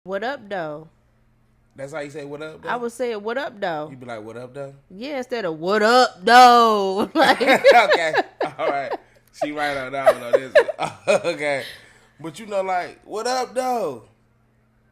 What up, though? That's how you say what up, though? I would say what up, though. You be like, what up, though? Yeah, instead of what up, though. Like, Okay. All right. She right on that one on this one. Okay. But you know, like, what up, though?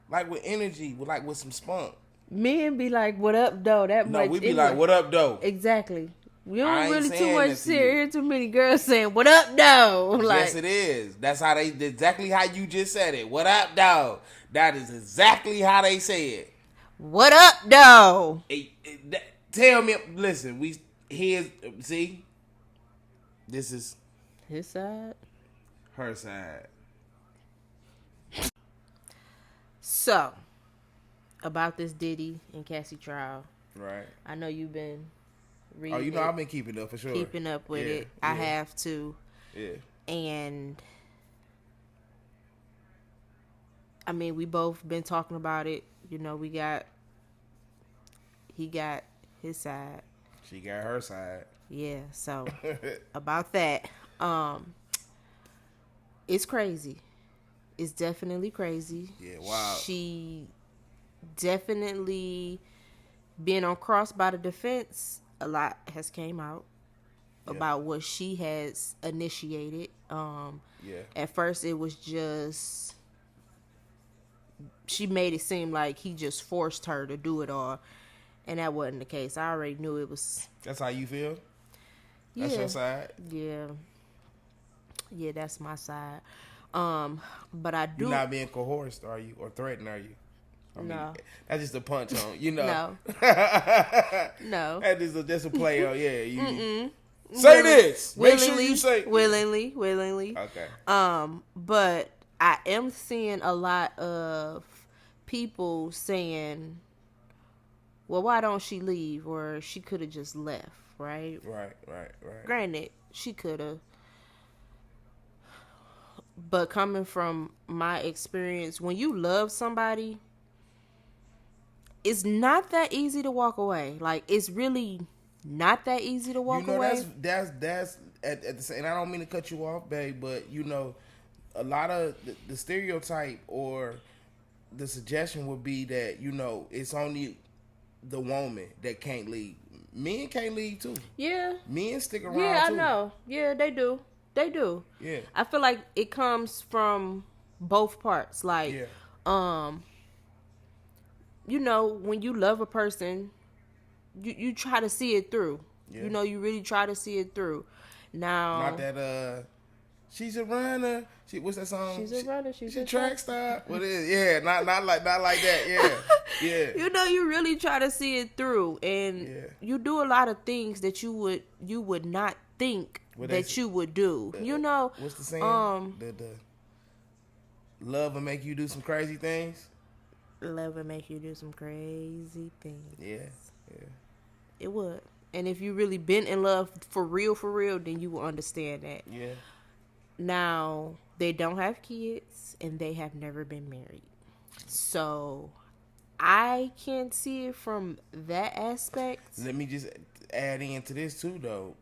Like with energy, with some spunk. men be like, what up, though? That No, much. we be anyway. like, what up, though? Exactly. We I don't ain't really too saying much that to hear you. too many girls saying, what up, though? Like, Yes, it is. That's how exactly how you just said it. What up, though? That is exactly how they say it. what up, though? Tell me, listen, see, this is His side. her side. So, about this Diddy and Cassie trial. Right. I know you've been reading Oh, you know, I've been keeping up for sure. keeping up with it. Yeah. I have to. Yeah. And I mean, we both been talking about it. You know, he got his side. She got her side. Yeah, so about that. It's crazy. It's definitely crazy. Yeah, wow. She definitely being on cross by the defense. A lot has came out about what she has initiated. At first it was just she made it seem like he just forced her to do it all, and that wasn't the case. I already knew it was. That's how you feel? Yeah. That's your side? Yeah, that's my side. But I do. You're not being coerced, are you? Or threatened, are you? I mean, No. That's just a punch on, you know. No. No. That is just a play on, yeah. Say this. Make sure you say. Willingly. Okay. But I am seeing a lot of people saying, well, why don't she leave? Or she could have just left, right? Right. Granted, she could have. But coming from my experience, when you love somebody, it's not that easy to walk away. Like, it's really not that easy to walk away. That's at the same. And I don't mean to cut you off, babe, but you know, a lot of the stereotype or the suggestion would be that, you know, it's only the woman that can't leave. Men can't leave too. Yeah. Men stick around. Yeah, I too. know. Yeah, they do. Yeah. I feel like it comes from both parts. Like, you know, when you love a person, you try to see it through. Yeah. You know, you really try to see it through. Now, not that she's a runner. What's that song? She's a runner. She's a track star. What is? Yeah, not like that. Yeah, yeah. You know, you really try to see it through, and you do a lot of things that you would not think that you would do. You know, what's the saying? The love will make you do some crazy things. Love will make you do some crazy things. Yeah. It would. And if you really been in love for real, then you will understand that. Yeah. Now, they don't have kids and they have never been married. So, I can't see it from that aspect. Let me just add into this too, though.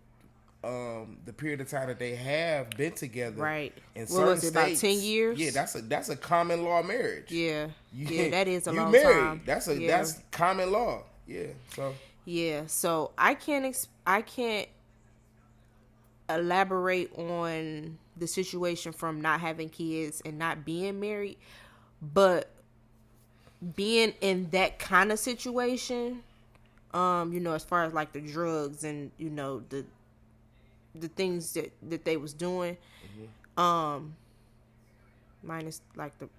The period of time that they have been together, right? In what was it, states, about 10 years? Yeah, that's a common law marriage. Yeah, that is a long married. Time. That's common law. Yeah, so I can't elaborate on the situation from not having kids and not being married, but being in that kind of situation, you know, as far as like the drugs and, you know, the things that they was doing, minus like the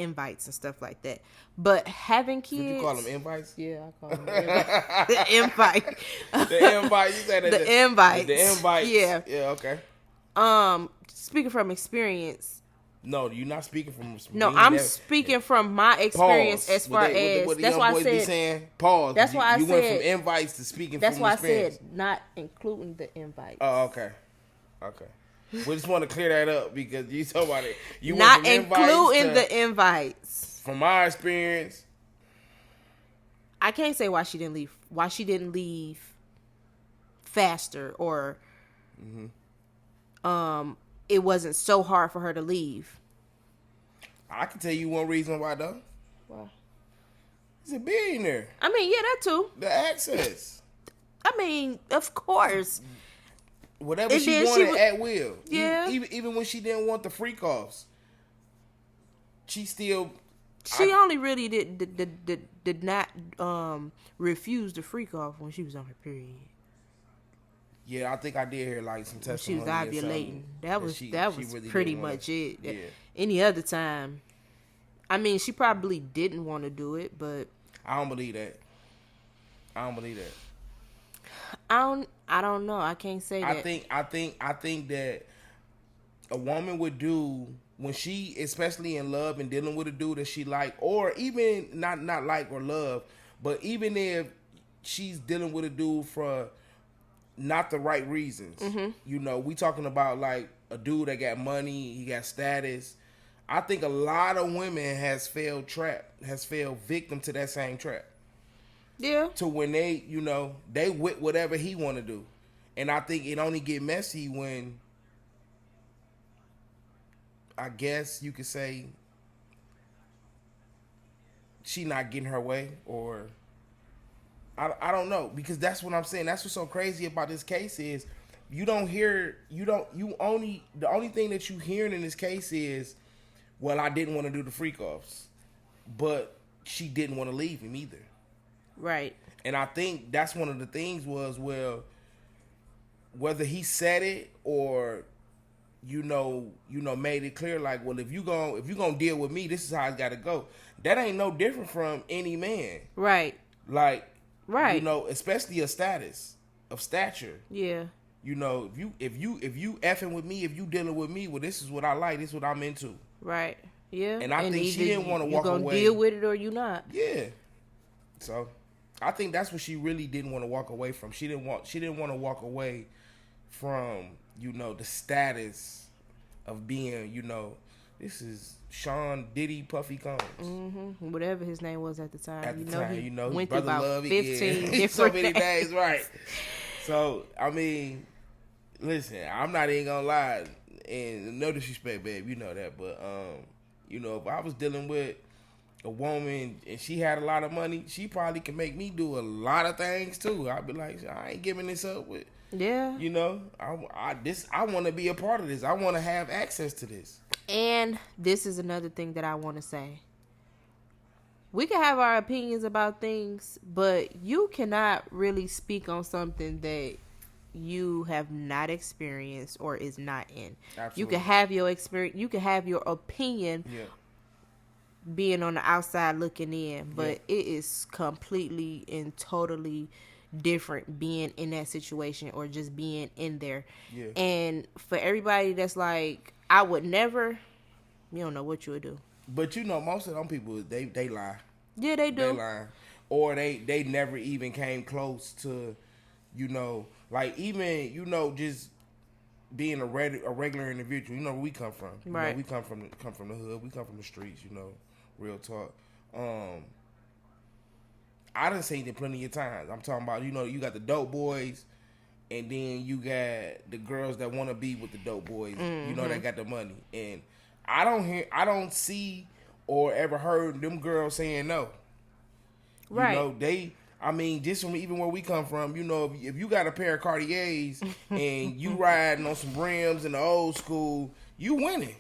invites and stuff like that. But having kids, did you call them invites? Yeah, I call them the invite. The invite. You said the invites. The invites. Yeah. Yeah. Okay. Speaking from experience. No, you're not speaking from. No, I'm speaking from my experience. Pause. As far as what the that's young why boys I said. Be saying, pause. That's why you I went said from invites to speaking. That's from why experience. I said not including the invites. Oh, okay. We just want to clear that up because you talk about it. You not went from including the invites. From my experience, I can't say why she didn't leave. Why she didn't leave faster, or it wasn't so hard for her to leave. I can tell you one reason why though. Why? He's a billionaire. I mean, yeah, that too. The access. I mean, of course. Whatever And she then wanted at will. Yeah. Even when she didn't want the freak offs, she still. She only really did not refuse the freak off when she was on her period. Yeah, I think I did hear like some testimony. She was ovulating. That was really pretty much it. Yeah. Any other time, I mean, she probably didn't want to do it, but I don't believe that. I don't know. I can't say that. I think that a woman would do when she, especially in love and dealing with a dude that she like, or even not like or love, but even if she's dealing with a dude for not the right reasons, you know, we talking about like a dude that got money, he got status. I think a lot of women has fell victim to that same trap. Yeah. To when they, you know, they with whatever he want to do. And I think it only get messy when, I guess you could say, she not getting her way, or I don't know, because that's what I'm saying. That's what's so crazy about this case is the only thing that you hearing in this case is, well, I didn't want to do the freak offs, but she didn't want to leave him either. Right. And I think that's one of the things was, well, whether he said it or, you know, made it clear, like, well, if you gonna deal with me, this is how it's got to go. That ain't no different from any man. Right. Like, right. You know, especially a stature. Yeah. You know, if you effing with me, if you dealing with me, well, this is what I like. This is what I'm into. Right. Yeah. And I think she didn't want to walk away. You gonna deal with it or you not? Yeah. So, I think that's what she really didn't want to walk away from. She didn't want to walk away from, you know, the status of being, you know, this is Sean Diddy Puffy Combs. Mm-hmm. Whatever his name was at the time. At the time, you know, went Brother through about Love, 15 different so many names. days, right? So, I mean, listen, I'm not even gonna lie, and no disrespect, babe, you know that, but you know, if I was dealing with a woman and she had a lot of money, she probably can make me do a lot of things too. I'd be like, I ain't giving this up with. Yeah. You know, I want to be a part of this. I want to have access to this. And this is another thing that I want to say. We can have our opinions about things, but you cannot really speak on something that you have not experienced or is not in. Absolutely. You can have your experience, you can have your opinion being on the outside looking in, but it is completely and totally different being in that situation or just being in there. Yeah. And for everybody that's like, I would never, you don't know what you would do. But you know, most of them people, they lie. Yeah, they do. They lie. Or they never even came close to, you know, like even, you know, just being a regular individual. You know where we come from. Right. You know, we come from the hood. We come from the streets, you know, real talk. I done seen it plenty of times. I'm talking about, you know, you got the dope boys, and then you got the girls that want to be with the dope boys. Mm-hmm. You know, that got the money. And I don't see or ever heard them girls saying no. Right. You know, I mean, just from even where we come from, you know, if you got a pair of Cartiers and you riding on some rims in the old school, you winning.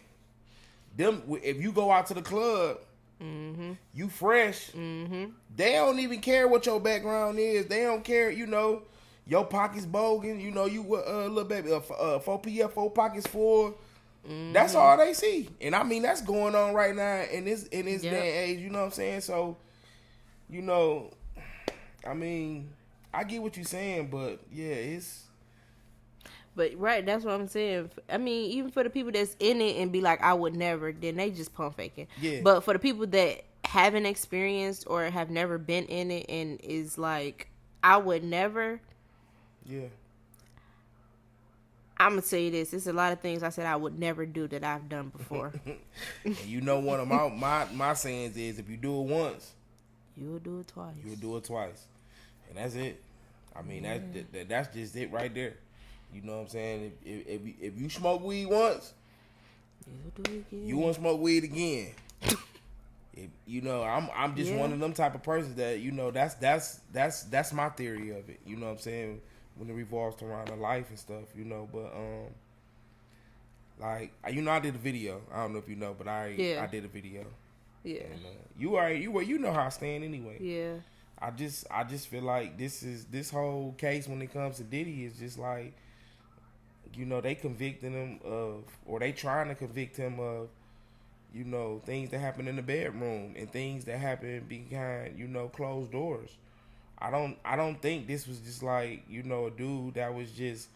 If you go out to the club, you fresh. They don't even care what your background is. They don't care, you know, your pockets bogan. You know, you little baby, 4PF, 4 pockets full. That's all they see. And I mean, that's going on right now in this day and age. You know what I'm saying? So, you know, I mean, I get what you're saying, but yeah, it's. But right, that's what I'm saying. I mean, even for the people that's in it and be like, I would never, then they just pump faking. Yeah. But for the people that haven't experienced or have never been in it and is like, I would never. Yeah. I'm gonna tell you this. There's a lot of things I said I would never do that I've done before. And you know, one of my sayings is, if you do it once, you'll do it twice. You'll do it twice, and that's it. I mean, that's just it right there. You know what I'm saying? If you smoke weed once, you'll do it again. You want to smoke weed again. You know, I'm just one of them type of persons that, you know, that's my theory of it. You know what I'm saying? When it revolves around the life and stuff, you know. But like, you know, I did a video. I don't know if you know, but I did a video. Yeah. And, you know how I stand anyway. Yeah. I just feel like this whole case when it comes to Diddy is just like, you know, they convicting him of, or they trying to convict him of, you know, things that happen in the bedroom and things that happen behind, you know, closed doors. I don't think this was just like, you know, a dude that was just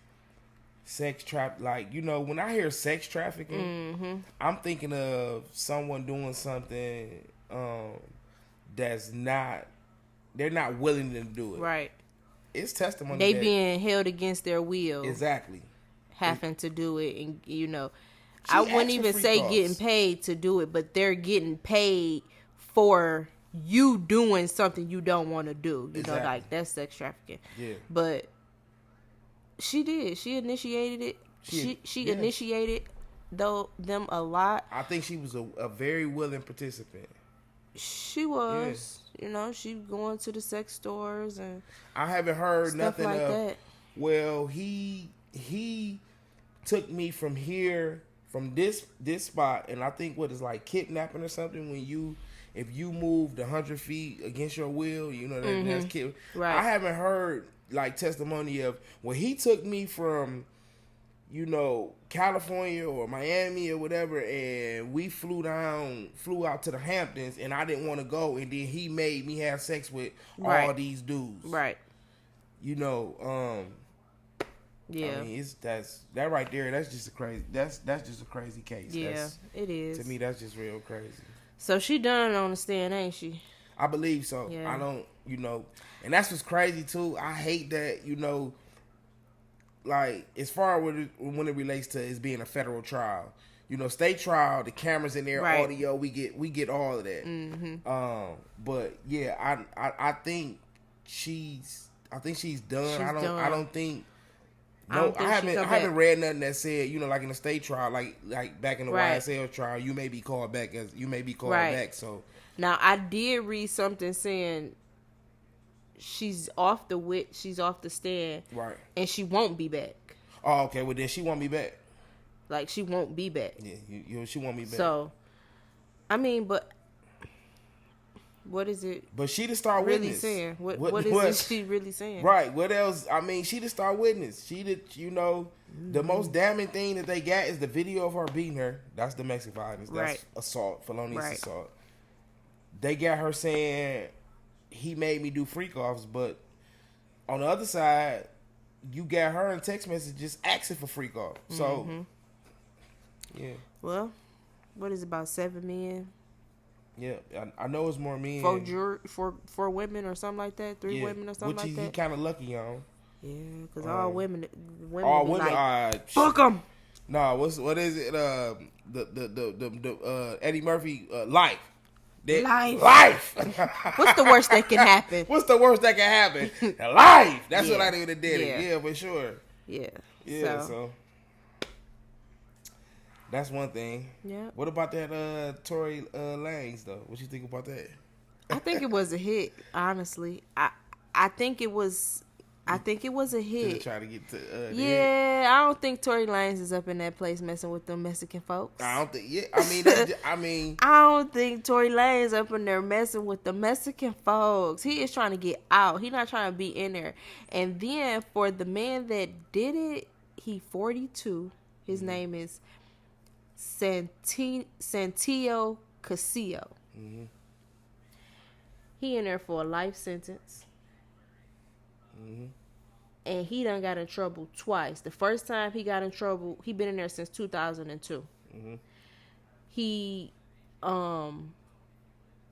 sex trap. Like, you know, when I hear sex trafficking, I'm thinking of someone doing something that's not, they're not willing to do it. Right. It's testimony. They being held against their will. Exactly. Having to do it, and you know, I wouldn't even say getting paid to do it, but they're getting paid for you doing something you don't want to do. You know, like that's sex trafficking. Yeah. But she did. She initiated it. She initiated them a lot. I think she was a very willing participant. She was. Yeah. You know, she going to the sex stores and I haven't heard nothing like of that. Well, he took me from here, from this spot, and I think what is like kidnapping or something, when if you moved 100 feet against your will, you know, that's kid. Right. I haven't heard like testimony of, well, he took me from, you know, California or Miami or whatever, and we flew out to the Hamptons, and I didn't want to go, and then he made me have sex with all these dudes. Right. You know, yeah. I mean, that right there. That's just a crazy case. Yeah, it is. To me, that's just real crazy. So she done on the stand, ain't she? I believe so. Yeah. I don't, you know, and that's what's crazy too. I hate that, you know, like as far as when it relates to it being a federal trial, you know, state trial, the cameras in there, audio, we get all of that. Mm-hmm. But yeah, I think she's done. I don't think. No, I haven't read nothing that said, you know, like in a state trial, like back in the YSL trial, you may be called back back. So now I did read something saying she's off the stand, right, and she won't be back. Oh, okay. Well, then she won't be back. Like she won't be back. Yeah, she won't be back. So, I mean, but what is it? But she the star really witness. Saying? What is she really saying? Right. What else? I mean, she the star witness. She the, you know, the most damning thing that they got is the video of her beating her. That's domestic violence. That's assault, felonious assault. They got her saying he made me do freak offs, but on the other side, you got her in text messages asking for freak off. So, yeah. Well, what is it, about 7 men? Yeah, I know it's more men. 4 women or something like that. 3 women or something like that. Which he kind of lucky on. Yeah, because all women all women like, fuck them. No, what is it? The Eddie Murphy Life. Life. What's the worst that can happen? What's the worst that can happen? Life. That's what I would have did it. Yeah, for sure. Yeah. Yeah. So that's one thing. Yeah. What about that Tory Lanez though? What you think about that? I think it was a hit. Honestly, I think it was a hit. Try to get to hit. I don't think Tory Lanez is up in that place messing with them Mexican folks. I don't think. Yeah, I mean, I don't think Tory Lanez up in there messing with the Mexican folks. He is trying to get out. He not trying to be in there. And then for the man that did it, he 42. His name is Santiago Casillo. Mm-hmm. He in there for a life sentence. Mm-hmm. And he done got in trouble twice. The first time he got in trouble, he been in there since 2002. Mm-hmm. He,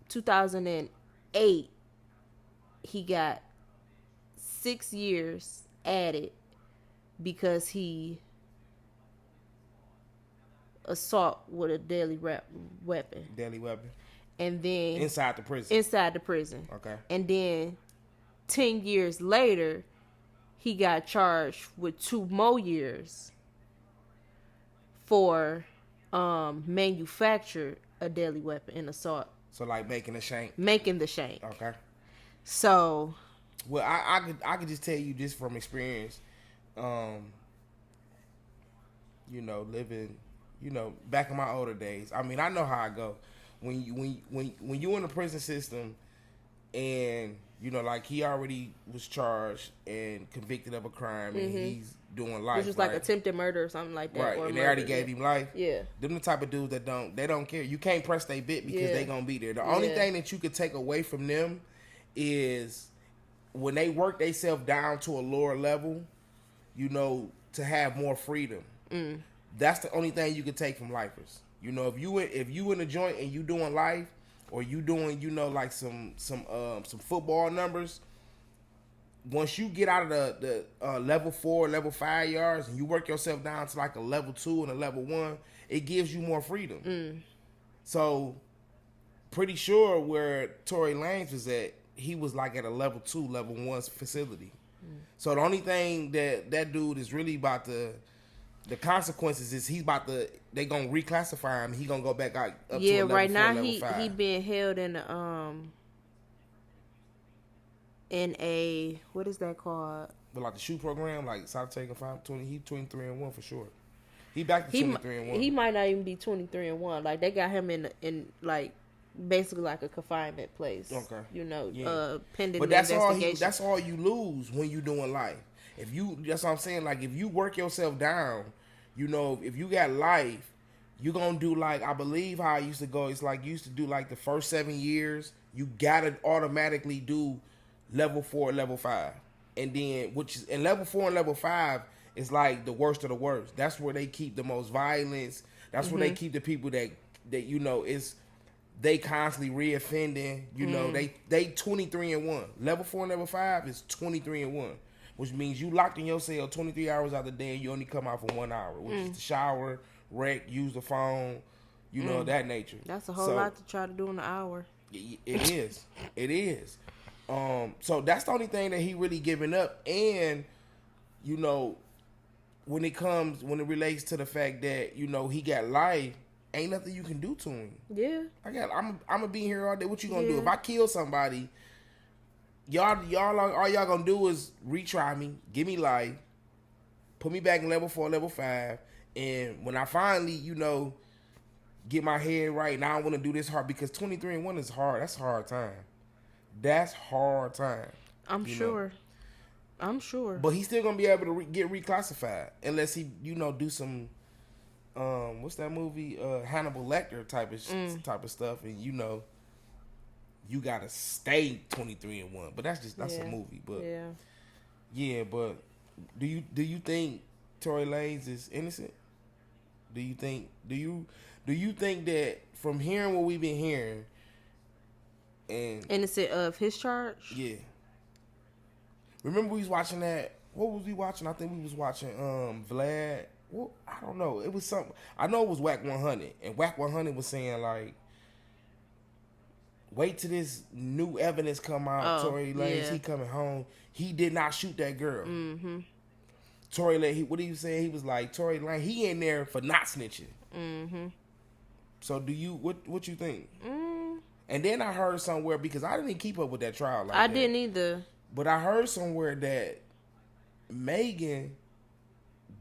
2008, he got 6 years added because he assault with a deadly weapon. And then inside the prison. Okay. And then 10 years later, he got charged with 2 more years for manufacture a deadly weapon and assault. So like making a shank. Making the shank. Okay. So. Well, I could just tell you just from experience, you know, living, you know, back in my older days. I mean, I know how I go. When you in the prison system, and you know, like he already was charged and convicted of a crime, and he's doing life, which was like attempted murder or something like that, right? or and they already gave him life. Yeah, them the type of dudes that don't care. You can't press they bit because they gonna be there. The only thing that you could take away from them is when they work themselves down to a lower level, you know, to have more freedom. That's the only thing you can take from lifers. You know, if you in a joint and you doing life, or you doing, you know, like some football numbers, once you get out of the level 4, level 5 yards, and you work yourself down to like a level 2 and a level 1, it gives you more freedom. So, pretty sure where Tory Lanez was at, he was like at a level 2, level 1 facility. So the only thing that dude is really about the consequences is they gonna reclassify him. He gonna go back out up to a level right 4, now level 5. he being held in a, what is that called? But like the shoe program, like South taking 520, he 23-1 for sure. He back to 23-1. He might not even be 23-1. Like they got him in like basically like a confinement place. Okay. You know, pending but the that's investigation. that's all you lose when you doing life. That's what I'm saying. Like if you work yourself down, you know, if you got life, you gonna do like, I believe how I used to go. It's like you used to do like the first 7 years, you gotta automatically do level 4, level 5, and then and level 4 and level 5 is like the worst of the worst. That's where they keep the most violence. That's where they keep the people that you know they constantly reoffending. You know, they 23-1. Level 4 and level 5 is 23-1. Which means you locked in your cell 23 hours out of the day and you only come out for 1 hour, which is to shower, rec, use the phone, you know, that nature. That's a whole lot to try to do in an hour. It is. It is. So that's the only thing that he really giving up. And, you know, when it relates to the fact that, you know, he got life, ain't nothing you can do to him. Yeah. I'm gonna be here all day. What you gonna do? If I kill somebody, Y'all, all y'all gonna do is retry me, give me life, put me back in level 4, level 5, and when I finally, you know, get my head right, now I want to do this hard, because 23-1 is hard. That's a hard time. That's hard time. I'm sure. But he's still gonna be able to get reclassified unless he, you know, do some, what's that movie? Hannibal Lecter type of stuff, and you know. You gotta stay 23-1, but that's a movie. But but do you think Tory Lanez is innocent? Do you think that from hearing what we've been hearing, and innocent of his charge? Yeah. Remember we was watching that. What was we watching? I think we was watching Vlad. Well, I don't know. It was something. I know it was Whack 100, and Whack 100 was saying like, wait till this new evidence come out. Tory Lanez, he coming home. He did not shoot that girl. Mm-hmm. Tory Lanez, what he was saying, he was like, Tory Lanez, he in there for not snitching. Mm-hmm. So do you, what you think? And then I heard somewhere, because I didn't keep up with that trial like I that. didn't either. But I heard somewhere that Megan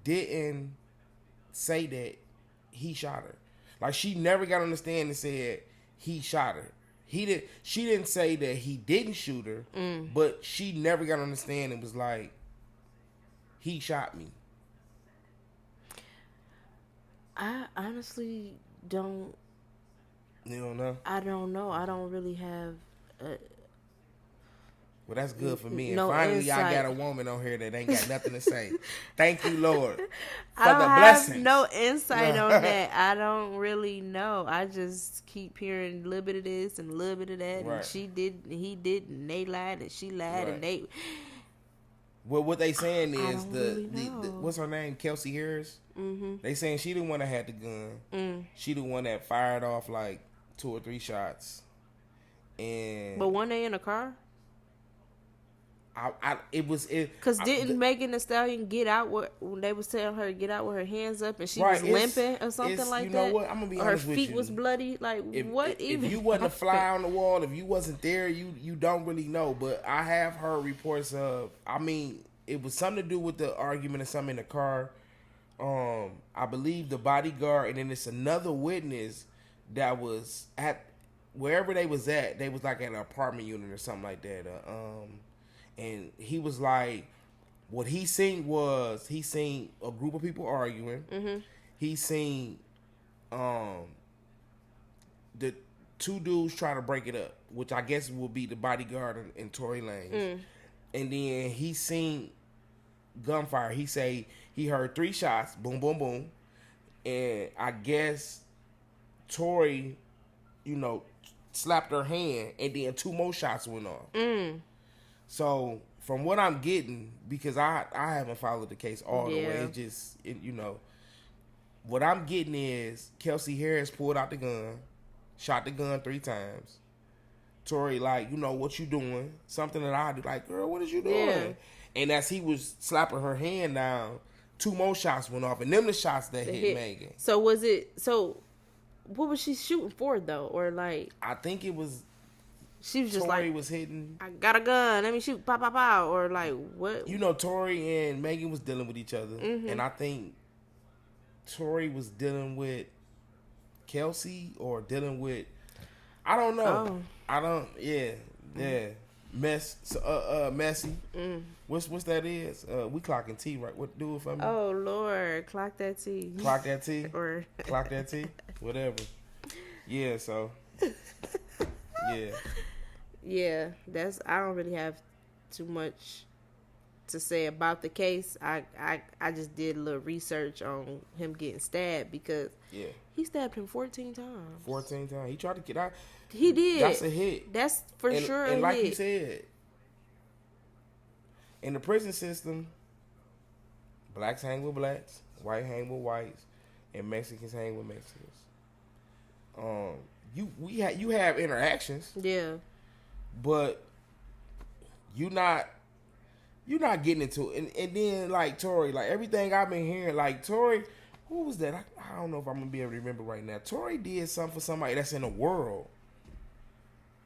didn't say that he shot her. Like she never got on the stand and said he shot her. She didn't say that he didn't shoot her, but she never got on the stand and was like, he shot me. I honestly don't. You don't know? I don't know. I don't really have. Well, that's good for me. No and finally, insight. I got a woman on here that ain't got nothing to say. Thank you, Lord, for I don't the have blessings. no insight on that. I don't really know. I just keep hearing a little bit of this and a little bit of that. Right. And she did, and he did, and they lied, and she lied, Right. and they. Well, what they saying is really the what's her name, Kelsey Harris. Mm-hmm. They saying she the one that had the gun. She the one that fired off like 2 or 3 shots. And But weren't they in a car? Cause didn't Megan Thee Stallion get out when they was telling her to get out with her hands up and she right, was limping or something like that? You know what? I'm gonna be or honest her with feet you. was bloody. Like what? If you wasn't a fly on the wall, if you wasn't there, you don't really know. But I have heard reports of. I mean, it was something to do with the argument or something in the car. I believe the bodyguard, and then it's another witness that was at wherever they was at. They was like at an apartment unit or something like that. And he was like, what he seen a group of people arguing. Mm-hmm. He seen the two dudes trying to break it up, which I guess would be the bodyguard and Tory Lanez. And then he seen gunfire. He say he heard 3 shots, boom, boom, boom. And I guess Tory, slapped her hand, and then 2 more shots went off. So from what I'm getting, because I haven't followed the case all the way, what I'm getting is Kelsey Harris pulled out the gun, shot the gun 3 times. Tory like, what you doing? Something that I do, like, girl, what is you doing? Yeah. And as he was slapping her hand down, 2 more shots went off, and them the shots that hit Megan. So what was she shooting for though, or like? I think it was. She was just Tory like, was hitting. I got a gun. Let me shoot. Pow, pow, pow. Or like what? Tory and Megan was dealing with each other, and I think Tory was dealing with Kelsey or dealing with. I don't know. Oh. I don't. Yeah. Messy. What's that is? We clocking T, right? What do it for me? Oh Lord, clock that T. Clock that T. Or clock that T. Whatever. Yeah. So. Yeah. Yeah. I don't really have too much to say about the case. I just did a little research on him getting stabbed because he stabbed him 14 times. 14 times. He tried to get out. He did. That's a hit. That's for sure. And like you said, in the prison system, blacks hang with blacks, white hang with whites, and Mexicans hang with Mexicans. You have interactions. Yeah. But you're not getting into it. And then like Tory, like everything I've been hearing, like Tory, who was that? I don't know if I'm gonna be able to remember right now. Tory did something for somebody that's in the world.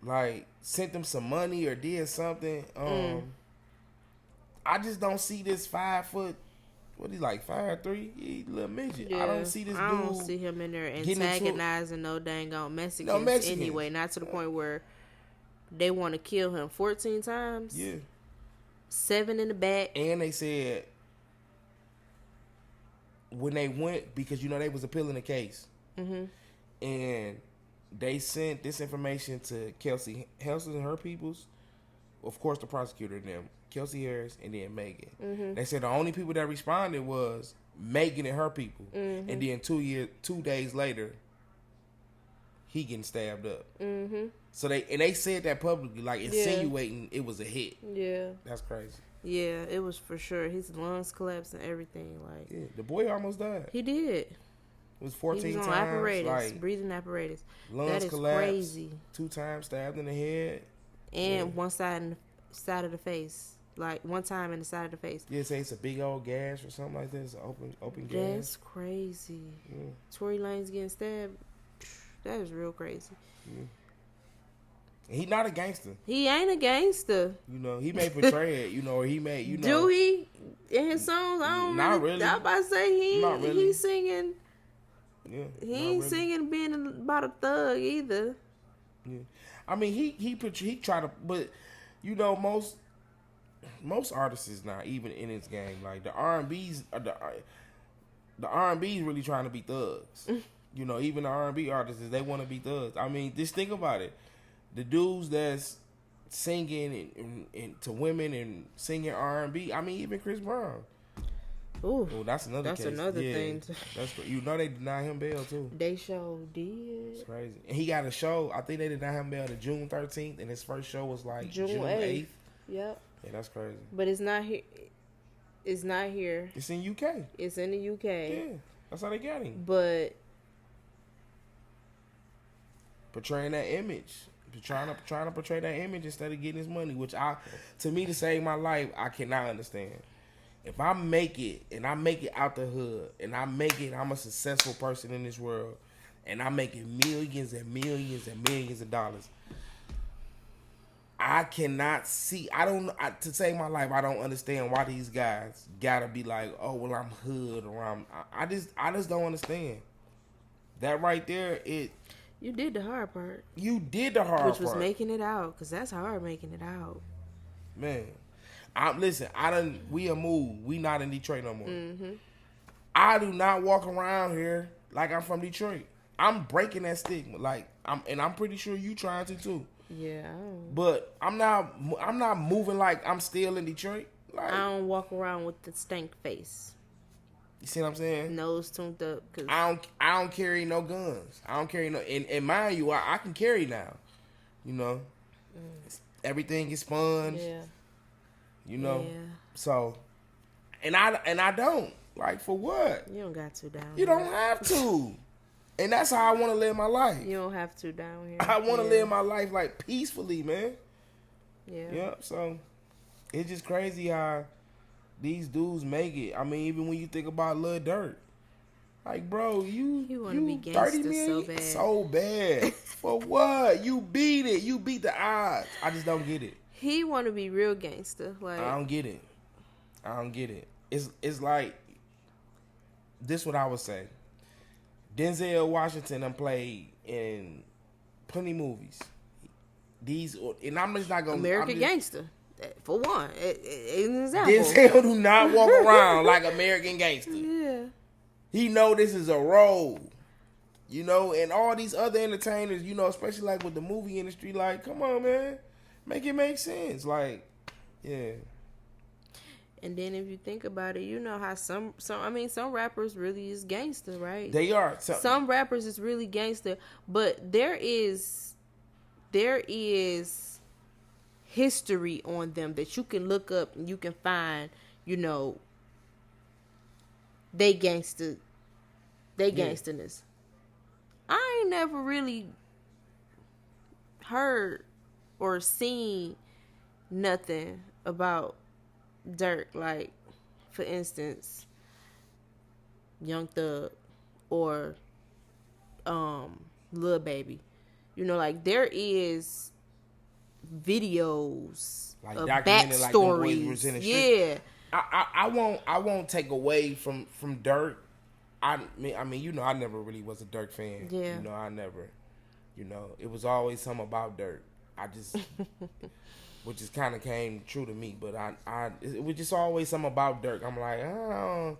Like sent them some money or did something. I just don't see this 5 foot. What he like 5'3"? He a little midget. Yeah. I don't see this dude. I don't see him in there antagonizing no dang on Mexicans anyway. Not to the point where they want to kill him 14 times. Yeah. 7 in the back. And they said when they went, because they was appealing the case, and they sent this information to Kelsey and her peoples, of course the prosecutor and them, Kelsey Harris and then Megan. They said the only people that responded was Megan and her people, and then 2 days later, he getting stabbed up. So they said that publicly, like insinuating it was a hit. Yeah, that's crazy. Yeah, it was for sure. His lungs collapsed and everything. Like, yeah, the boy almost died. He did. It was 14 he was on times. apparatus, like, breathing apparatus. Lungs that is collapsed, crazy. 2 times stabbed in the head. And one side of the face. Like, one time in the side of the face. Yeah, say it's a big old gash or something like this. Open gash. That's crazy. Yeah. Tory Lanez getting stabbed. That is real crazy. Yeah. He not a gangster. He ain't a gangster. He may portray it, or he may, Do he? In his songs? I don't not really. I was about to say not really. He's singing. Yeah. He ain't really singing being about a thug either. Yeah. I mean, he try to, but most artists is not even in his game. Like the R&B's, the R&B's really trying to be thugs. Even the R&B artists, they want to be thugs. I mean, just think about it. The dudes that's singing and to women and singing R&B. I mean, even Chris Brown. Ooh, that's another thing. That's they denied him bail too. They sure did. It's crazy. And he got a show. I think they denied him bail to June 13th, and his first show was like June 8th. Yep. Yeah, that's crazy. But it's not here. It's not here. It's in UK. It's in the UK. Yeah, that's how they got him. But portraying that image. Trying to portray that image instead of getting his money, which to me, to save my life, I cannot understand. If I make it and I make it out the hood and I'm a successful person in this world and I'm making millions and millions and millions of dollars, I cannot see. To save my life, I don't understand why these guys gotta be like, oh well, I'm hood or I just don't understand. That right there, you did the hard part. You did the hard part. Which was making it out, because that's hard making it out. Man. Listen, we are moved. We not in Detroit no more. Mm-hmm. I do not walk around here like I'm from Detroit. I'm breaking that stigma. I'm pretty sure you trying to too. Yeah. But I'm not moving like I'm still in Detroit. Like, I don't walk around with the stank face. You see what I'm saying? Nose tuned up. Cause I don't carry no guns. I don't carry no. And mind you, I can carry now. You know, everything is sponged. Yeah. You know, yeah. So, and I don't like for what? You don't got to down. You don't have to, and that's how I want to live my life. You don't have to down here. I want to live my life like peacefully, man. Yeah. Yeah. So, it's just crazy how these dudes make it. I mean, even when you think about Lil Durk, like, bro, you want to be gangster 30 million, so bad. For what? You beat it. You beat the odds. I just don't get it. He want to be real gangster. Like, I don't get it. It's like, this what I would say. Denzel Washington done played in plenty movies. And I'm just not gonna American Gangster. For one, an example. Denzel do not walk around like American Gangster. Yeah. He know this is a role. You know, and all these other entertainers, you know, especially like with the movie industry, like, come on, man. Make it make sense. Like, yeah. And then if you think about it, you know how some rappers really is gangster, right? They are. Some rappers is really gangster, but there is history on them that you can look up and you can find, you know, they gangsterness. I ain't never really heard or seen nothing about Dirk, like, for instance, Young Thug or Lil Baby. You know, like, there is videos like of backstories. Like yeah. I won't take away from Dirk. I mean, you know, I never really was a Dirk fan. Yeah. You know, I never. You know, it was always something about Dirk. I just, which just kind of came true to me. But it was just always something about Dirk. I'm like, oh,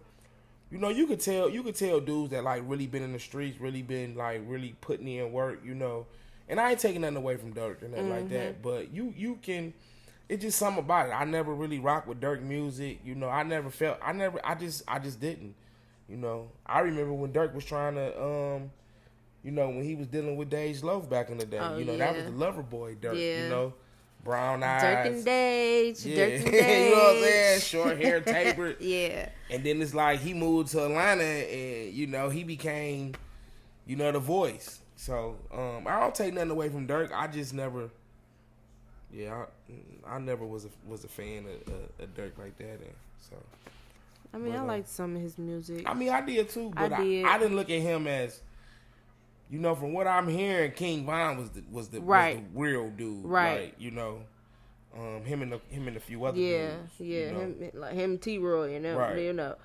you know, you could tell dudes that like really been in the streets, really been like really putting in work. You know, and I ain't taking nothing away from Dirk or nothing like that. But you can. It's just something about it. I never really rocked with Dirk music. You know, I just didn't. You know, I remember when Dirk was trying to, you know, when he was dealing with Dej Loaf back in the day. Oh, you know, that was the lover boy Dirk. Yeah. You know, brown eyes. Dirk and Dej. Yeah. Dirk and Dej. You know what I'm saying? Short hair, tapered. Yeah. And then it's like he moved to Atlanta and, you know, he became, you know, the voice. So, I don't take nothing away from Dirk. I just never, I never was a fan of Dirk like that. And so. I mean, I liked some of his music. I mean, I did too, but I didn't look at him as, you know, from what I'm hearing, King Von was the real dude, right? Like, you know, him and a few other dudes. You know? him, T-Roy, and them, right. You know,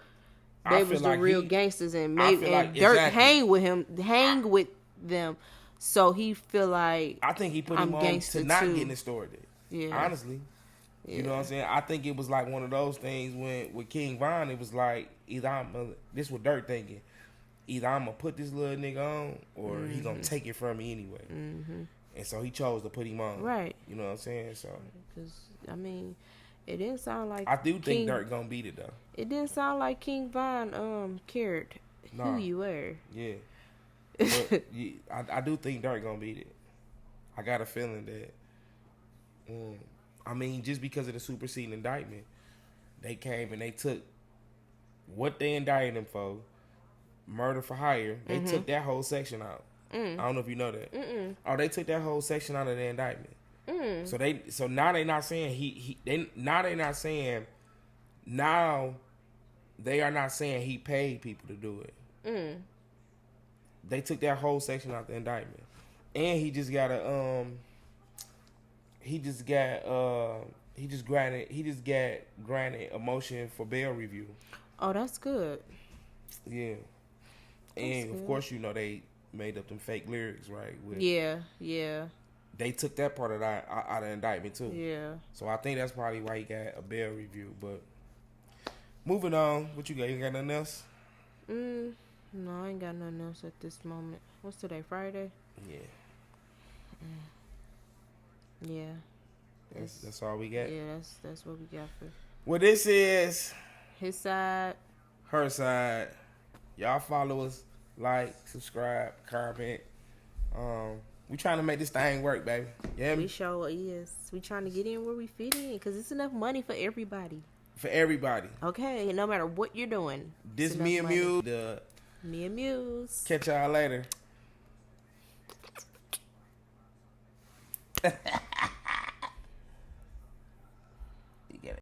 they was the real gangsters, and Dirk exactly. hang with them, so he feel like I think he put him on to not getting it started. Yeah, honestly. Yeah. You know what I'm saying? I think it was like one of those things with King Von, it was like, this what Dirk thinking. Either I'm going to put this little nigga on or he going to take it from me anyway. Mm-hmm. And so he chose to put him on. Right. You know what I'm saying? So, because, I mean, it didn't sound like I do think Dirk going to beat it, though. It didn't sound like King Von cared who you were. Yeah. But, I do think Dirk going to beat it. I got a feeling that... I mean, just because of the superseding indictment, they came and they took what they indicted him for, murder for hire. They took that whole section out. I don't know if you know that. Oh, they took that whole section out of the indictment. So now they not saying now they are not saying he paid people to do it. They took that whole section out the indictment, and he just got granted a motion for bail review. Oh, that's good. Yeah, and of course you know they made up them fake lyrics, right? Yeah. They took that part of that out of the indictment too. Yeah. So I think that's probably why he got a bail review. But moving on, what you got? You got nothing else? No, I ain't got nothing else at this moment. What's today? Friday? Yeah. Yeah. That's all we got. Yeah, that's what we got for. Well, this is his side, her side. Y'all follow us, like, subscribe, comment. We trying to make this thing work, baby. Yeah, we sure is. We trying to get in where we fit in because it's enough money for everybody. For everybody. Okay, no matter what you're doing. This me and Muse. Me and Muse. Catch y'all later.